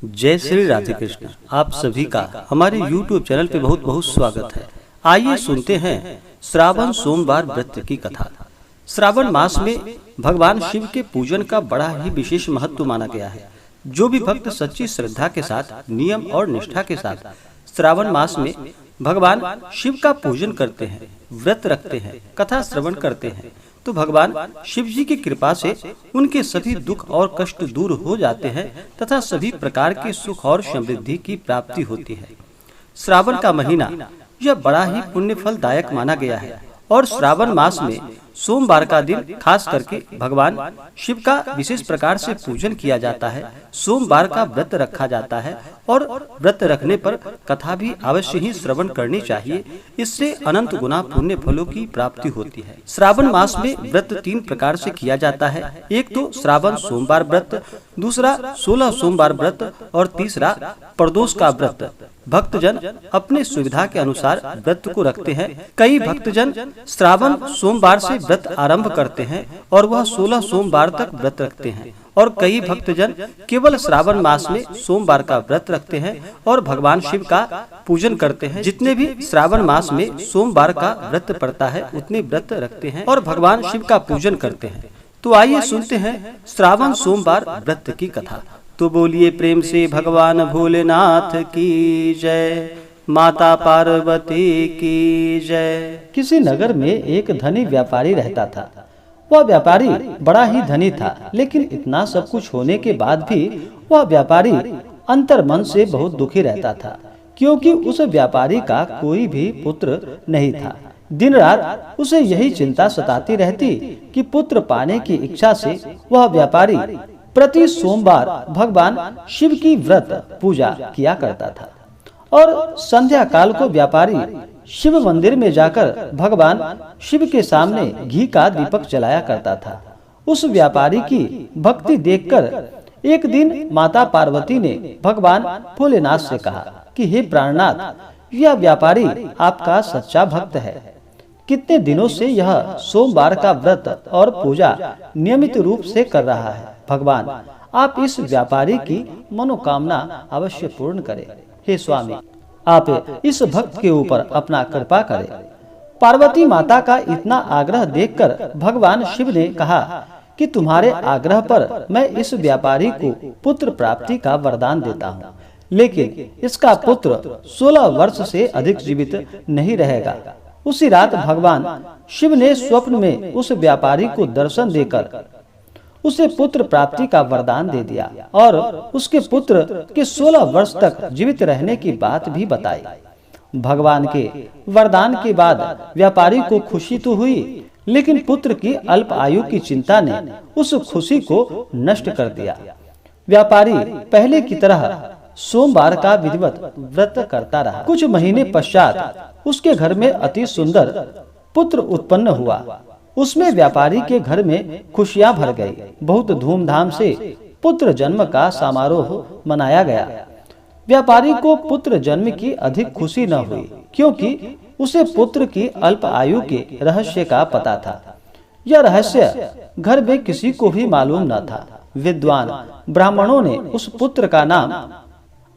जय श्री राधे कृष्ण। आप सभी का हमारे YouTube चैनल पे बहुत बहुत स्वागत है। आइए सुनते हैं श्रावण सोमवार व्रत की कथा। श्रावण मास में भगवान शिव के पूजन का बड़ा ही विशेष महत्व माना गया है। जो भी भक्त सच्ची श्रद्धा के साथ, नियम और निष्ठा के साथ श्रावण मास में भगवान शिव का पूजन करते हैं, व्रत रखते हैं, कथा श्रवण करते हैं, तो भगवान शिव जी की कृपा से उनके सभी दुख और कष्ट दूर हो जाते हैं तथा सभी प्रकार के सुख और समृद्धि की प्राप्ति होती है। श्रावण का महीना यह बड़ा ही पुण्य फलदायक माना गया है और श्रावण मास में सोमवार का दिन खास करके भगवान शिव का विशेष प्रकार से पूजन किया जाता है। सोमवार का व्रत रखा जाता है और व्रत रखने पर कथा भी अवश्य ही श्रवण करनी चाहिए। इससे अनंत गुना पुण्य फलों की प्राप्ति होती है। श्रावण मास में व्रत 3 प्रकार से किया जाता है। एक तो श्रावण सोमवार व्रत, दूसरा 16 सोमवार व्रत और तीसरा प्रदोष का व्रत। भक्तजन अपने सुविधा के अनुसार व्रत को रखते हैं। कई भक्तजन श्रावण सोमवार से व्रत आरंभ करते हैं और वह 16 सोमवार तक व्रत रखते हैं और कई भक्तजन केवल श्रावण मास में सोमवार का व्रत रखते हैं और भगवान शिव का पूजन करते हैं। जितने भी श्रावण मास में सोमवार का व्रत पड़ता है उतने व्रत रखते हैं और भगवान शिव का पूजन करते हैं। तो आइए सुनते हैं श्रावण सोमवार व्रत की कथा। तो बोलिए प्रेम से भगवान भोलेनाथ की जय, माता पार्वती की जय। किसी नगर में एक धनी व्यापारी रहता था। वह व्यापारी बड़ा ही धनी था, लेकिन इतना सब कुछ होने के बाद भी वह व्यापारी अंतर मन से बहुत दुखी रहता था, क्योंकि उस व्यापारी का कोई भी पुत्र नहीं था। दिन रात उसे यही चिंता सताती रहती कि पुत्र पाने की इच्छा से वह व्यापारी प्रति सोमवार भगवान शिव की व्रत पूजा किया करता था और संध्या काल को व्यापारी शिव मंदिर में जाकर भगवान शिव के सामने घी का दीपक जलाया करता था। उस व्यापारी की भक्ति देखकर एक दिन माता पार्वती ने भगवान भोलेनाथ से कहा कि हे प्राणनाथ, यह व्यापारी आपका सच्चा भक्त है। कितने दिनों से यह सोमवार का व्रत और पूजा नियमित रूप से कर रहा है। भगवान, आप इस व्यापारी की मनोकामना अवश्य पूर्ण करें। हे स्वामी, आप इस भक्त के ऊपर अपना कृपा करें। पार्वती माता का इतना आग्रह देखकर भगवान शिव ने कहा कि तुम्हारे आग्रह पर मैं इस व्यापारी को पुत्र प्राप्ति का वरदान देता हूँ, लेकिन इसका पुत्र 16 वर्ष से अधिक जीवित नहीं रहेगा। उसी रात भगवान शिव ने स्वप्न में उस व्यापारी को दर्शन देकर उसे पुत्र प्राप्ति का वरदान दे दिया और उसके पुत्र के 16 वर्ष तक जीवित रहने की बात भी बताई। भगवान के वरदान के बाद व्यापारी को खुशी तो हुई, लेकिन पुत्र की अल्प आयु की चिंता ने उस खुशी को नष्ट कर दिया। व्यापारी पहले की तरह सोमवार का विधिवत व्रत करता रहा। कुछ महीने पश्चात उसके घर में अति सुंदर पुत्र उत्पन्न हुआ। उसमें व्यापारी के घर में खुशियां भर गई। बहुत धूमधाम से पुत्र जन्म का समारोह मनाया गया। व्यापारी को पुत्र जन्म की अधिक खुशी न हुई, क्योंकि उसे पुत्र की अल्प आयु के रहस्य का पता था। यह रहस्य घर में किसी को भी मालूम न था। विद्वान ब्राह्मणों ने उस पुत्र का नाम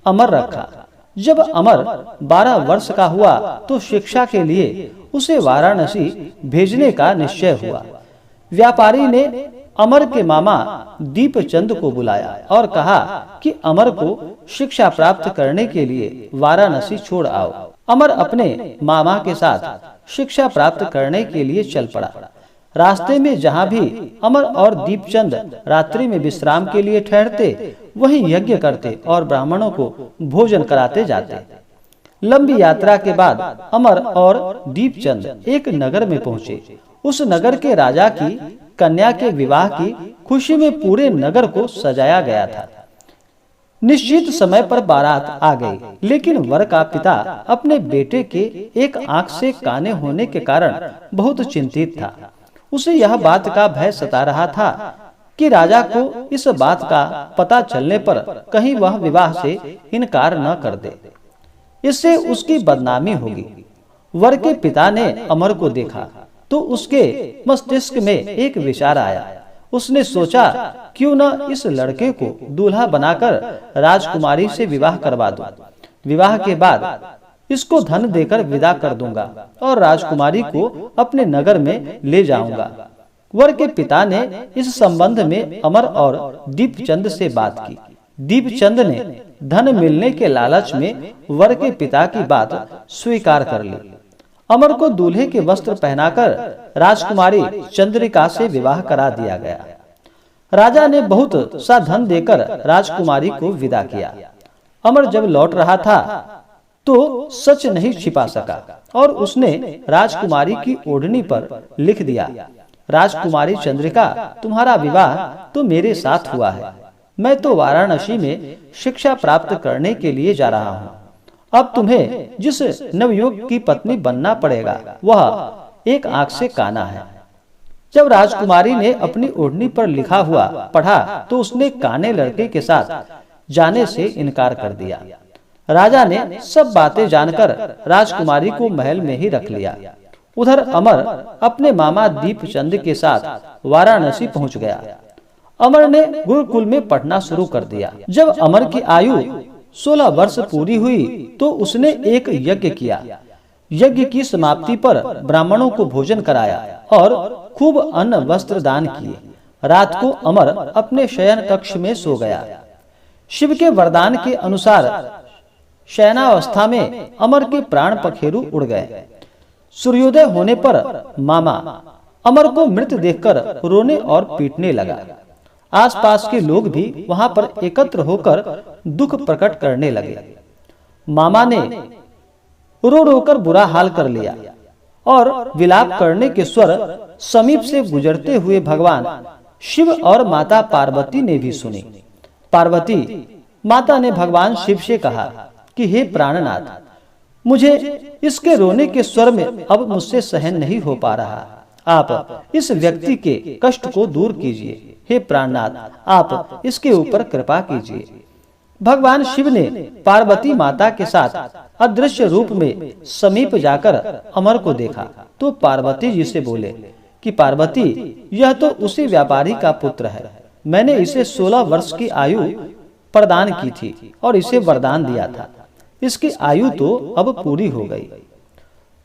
अमर रखा। जब अमर 12 वर्ष का हुआ तो शिक्षा के लिए उसे वाराणसी भेजने का निश्चय हुआ। व्यापारी ने अमर के मामा दीपचंद को बुलाया और कहा कि अमर को शिक्षा प्राप्त करने के लिए वाराणसी छोड़ आओ। अमर अपने मामा के साथ शिक्षा प्राप्त करने के लिए चल पड़ा। रास्ते में जहाँ भी अमर और दीपचंद रात्रि में विश्राम के लिए ठहरते, वहीं यज्ञ करते और ब्राह्मणों को भोजन कराते जाते। लंबी यात्रा के बाद अमर और दीपचंद एक नगर में पहुँचे। उस नगर के राजा की कन्या के विवाह की खुशी में पूरे नगर को सजाया गया था। निश्चित समय पर बारात आ गई, लेकिन वर का पिता अपने बेटे के एक आंख से काने होने के कारण बहुत चिंतित था। उसे यह बात का भय सता रहा था कि राजा को इस बात का पता चलने पर कहीं वह विवाह से इनकार न कर दे, इससे उसकी बदनामी होगी। वर के पिता ने अमर को देखा तो उसके मस्तिष्क में एक विचार आया। उसने सोचा क्यों न इस लड़के को दूल्हा बनाकर राजकुमारी से विवाह करवा दूं। विवाह के बाद इसको धन देकर विदा कर दूंगा और राजकुमारी को अपने नगर में ले जाऊंगा। वर के पिता ने इस संबंध में अमर और दीपचंद से बात की। दीपचंद ने धन मिलने के लालच में वर के पिता की बात स्वीकार कर ली। अमर को दूल्हे के वस्त्र पहनाकर राजकुमारी चंद्रिका से विवाह करा दिया गया। राजा ने बहुत सा धन देकर राजकुमारी को विदा किया। अमर जब लौट रहा था तो सच नहीं छिपा सका और उसने राजकुमारी की ओढ़नी पर लिख दिया, राजकुमारी चंद्रिका, तुम्हारा विवाह तो मेरे साथ हुआ है। मैं तो वाराणसी में शिक्षा प्राप्त करने के लिए जा रहा हूँ। अब तुम्हें जिस नवयुवक की पत्नी बनना पड़ेगा वह एक आंख से काना है। जब राजकुमारी ने अपनी ओढ़नी पर लिखा हुआ पढ़ा तो उसने काने लड़के के साथ जाने से इनकार कर दिया। राजा ने सब बातें जानकर राजकुमारी को महल में ही रख लिया। उधर अमर अपने मामा दीपचंद के साथ वाराणसी पहुंच गया। अमर ने गुरुकुल में पढ़ना शुरू कर दिया। जब अमर की आयु 16 वर्ष पूरी हुई तो उसने एक यज्ञ किया। यज्ञ की समाप्ति पर ब्राह्मणों को भोजन कराया और खूब अन्न वस्त्र दान किए। रात को अमर अपने शयन कक्ष में सो गया। शिव के वरदान के अनुसार शयनावस्था में अमर के प्राण पखेरु उड़ गए। सूर्योदय होने पर मामा अमर को मृत देखकर रोने और पीटने लगा। आसपास के लोग भी वहां पर एकत्र होकर दुख प्रकट करने लगे। मामा ने रो रो कर बुरा हाल कर लिया और विलाप करने के स्वर समीप से गुजरते हुए भगवान शिव और माता पार्वती ने भी सुने। पार्वती माता ने भगवान शिव से कहा कि हे प्राणनाथ, मुझे इसके रोने के स्वर में अब मुझसे सहन नहीं हो पा रहा। आप इस व्यक्ति के कष्ट को दूर कीजिए। हे प्राणनाथ, आप इसके ऊपर कृपा कीजिए। भगवान शिव ने पार्वती माता के साथ अदृश्य रूप में समीप जाकर अमर को देखा तो पार्वती जी से बोले कि पार्वती, यह तो उसी व्यापारी का पुत्र है। मैंने इसे 16 वर्ष की आयु प्रदान की थी और इसे वरदान दिया था। इसकी आयु तो अब पूरी हो गई।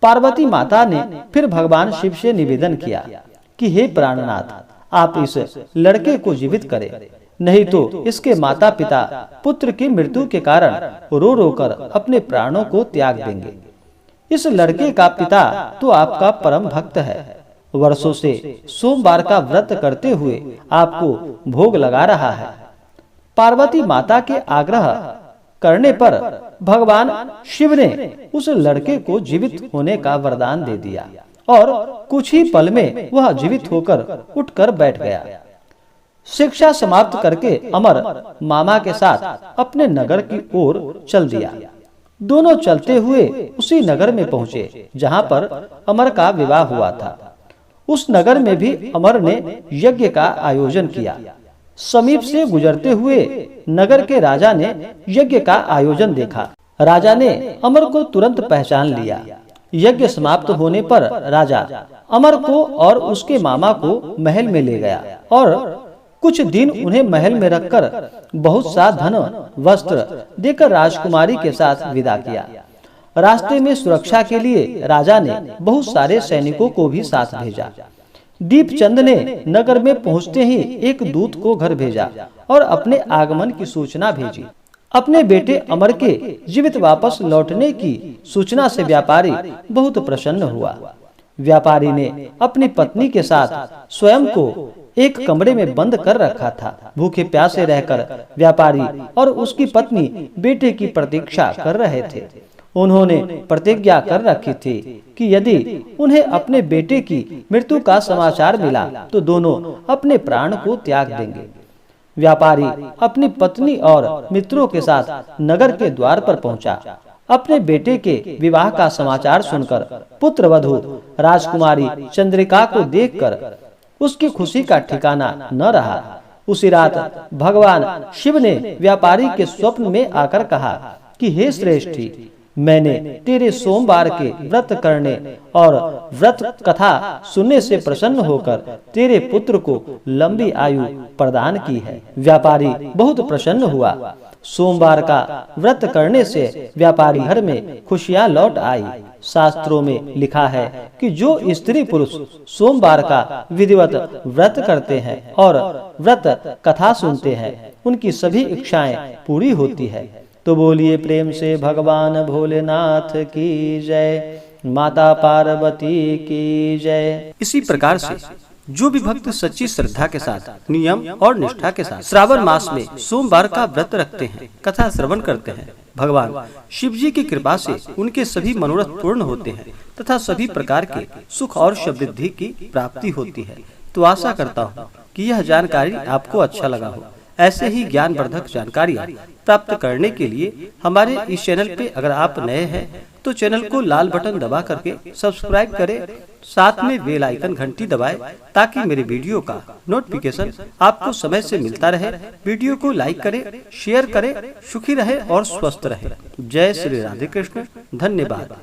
पार्वती माता ने फिर भगवान शिव से निवेदन किया कि हे प्राणनाथ, आप इस लड़के को जीवित करें, नहीं तो इसके माता पिता पुत्र की मृत्यु के कारण रो रो कर अपने प्राणों को त्याग देंगे। इस लड़के का पिता तो आपका परम भक्त है। वर्षों से सोमवार का व्रत करते हुए आपको भोग लगा रहा है। पार्वती माता के आग्रह करने पर भगवान शिव ने उस लड़के को जीवित होने का वरदान दे दिया और कुछ ही पल में वह जीवित होकर उठकर बैठ गया। शिक्षा समाप्त करके अमर मामा के साथ अपने नगर की ओर चल दिया। दोनों चलते हुए उसी नगर में पहुंचे जहां पर अमर का विवाह हुआ था। उस नगर में भी अमर ने यज्ञ का आयोजन किया। समीप से गुजरते हुए नगर के राजा ने यज्ञ का आयोजन देखा। राजा ने अमर को तुरंत पहचान लिया। यज्ञ समाप्त होने पर राजा अमर को और उसके मामा को महल में ले गया और कुछ दिन उन्हें महल में रखकर बहुत सा धन वस्त्र देकर राजकुमारी के साथ विदा किया। रास्ते में सुरक्षा के लिए राजा ने बहुत सारे सैनिकों को भी साथ भेजा। दीपचंद ने नगर में पहुंचते ही एक दूत को घर भेजा और अपने आगमन की सूचना भेजी। अपने बेटे अमर के जीवित वापस लौटने की सूचना से व्यापारी बहुत प्रसन्न हुआ। व्यापारी ने अपनी पत्नी के साथ स्वयं को एक कमरे में बंद कर रखा था। भूखे प्यासे रहकर व्यापारी और उसकी पत्नी बेटे की प्रतीक्षा कर रहे थे। उन्होंने प्रतिज्ञा कर रखी थी कि यदि उन्हें अपने बेटे की मृत्यु का समाचार मिला तो दोनों अपने प्राण को त्याग देंगे। व्यापारी अपनी पत्नी और मित्रों के साथ नगर के द्वार पर पहुंचा। अपने बेटे के विवाह का समाचार सुनकर पुत्रवधू राजकुमारी चंद्रिका को देखकर उसकी खुशी का ठिकाना न रहा। उसी रात भगवान शिव ने व्यापारी के स्वप्न में आकर कहा कि हे श्रेष्ठी, मैंने तेरे सोमवार के व्रत करने और व्रत कथा सुनने से प्रसन्न होकर तेरे पुत्र को लंबी आयु प्रदान की है। व्यापारी बहुत प्रसन्न हुआ। सोमवार का व्रत करने से व्यापारी घर में खुशियां लौट आई। शास्त्रों में लिखा है कि जो स्त्री पुरुष सोमवार का विधिवत व्रत करते हैं और व्रत कथा सुनते हैं, उनकी सभी इच्छाएं पूरी होती है। तो बोलिए प्रेम से भगवान भोलेनाथ की जय, माता पार्वती की जय। इसी प्रकार से जो भी भक्त सच्ची श्रद्धा के साथ, नियम और निष्ठा के साथ श्रावण मास में सोमवार का व्रत रखते हैं, कथा श्रवण करते हैं, भगवान शिव जी की कृपा से उनके सभी मनोरथ पूर्ण होते हैं तथा सभी प्रकार के सुख और समृद्धि की प्राप्ति होती है। तो आशा करता हूँ कि यह जानकारी आपको अच्छा लगा हो। ऐसे ही ज्ञानवर्धक जानकारियाँ प्राप्त करने के लिए हमारे इस चैनल पे अगर आप नए हैं तो चैनल को लाल बटन दबा करके सब्सक्राइब करें, साथ में बेल आइकन घंटी दबाएं ताकि मेरे वीडियो का नोटिफिकेशन आपको समय से मिलता रहे। वीडियो को लाइक करें, शेयर करें। सुखी रहे और स्वस्थ रहे। जय श्री राधे कृष्ण। धन्यवाद।